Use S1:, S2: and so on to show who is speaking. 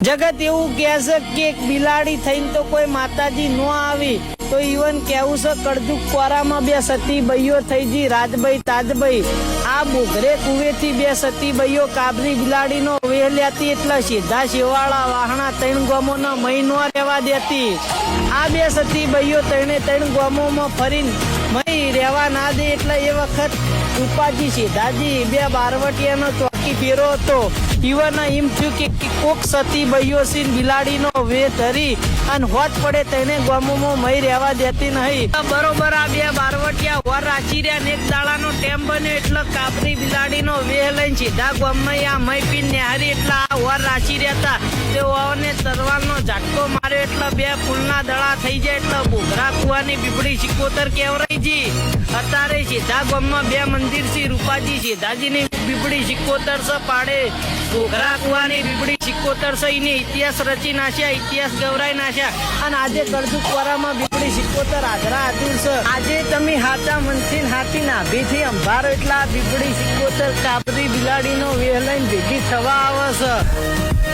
S1: જગત એવું કહે છે કે એક બિલાડી થઈને તો કોઈ માતાજી ન આવી, તો ઈવન કેવું છે કળજુગ કોરામાં બે સતી બઈઓ થઈ જી રાજભાઈ તાજભાઈ. આ બોઘરે કુવેથી બે સતી બઈઓ કાબરી બિલાડીનો વેહ લેતી એટલે સીધા શેવાળા વાહણા ત્રણ ગામોના મહિનો રહેવા દેતી. આ બે સતી બઈઓ ત્રણ ગામોમાં ફરીને મહી રહેવા ના દે એટલે એ વખત રૂપાજી સીધાજી બે બારવટિયાનો ચોકી ફેરો હતો. ઈવન એમ થયું કે કોક સતી બઈઓ સિંહ બિલાડીનો વેહ ધરી અને હોત પડે તેને ગામોમાં મહી રહેવા દેતી નહીં. બરોબર આ બે બારવટિયા વર રાચી રહ્યા ને એક દાડાનો ટેમ બન્યો એટલે કાબરી બિલાડીનો વેહ લઈને સીધા ગામમાં આ મહી પીને નિહારી એટલે આ વર રાચી રહ્યા હતા. તેઓને તરવારનો ઝાટકો માર્યો એટલે બે ફૂલના દડા થઈ જાય એટલે બોઘરા કુવાની બીબડી સિકોતર કેવરાઈજી. અત્યારે સીધા ગામમાં બે મંદિર છે, રૂપાજી સીધાજીની બીબડી સિકોતર છે પાડે બોઘરા કુવાની બીબડી સિકોતર છે. એની ઇતિહાસ રચી નાખ્યા, ઇતિહાસ ગવરાઈ નાખ્યા અને આજે કળજુગ કોરામાં બીબડી સિકોતર હાજરા હાજર છે. આજે તમે હાચા મનથી હાથી નાભીથી અંભારો એટલે આ બીબડી સિકોતર કાબરી બિલાડીનો વેહ લઈને ભેગી થવા આવે છે.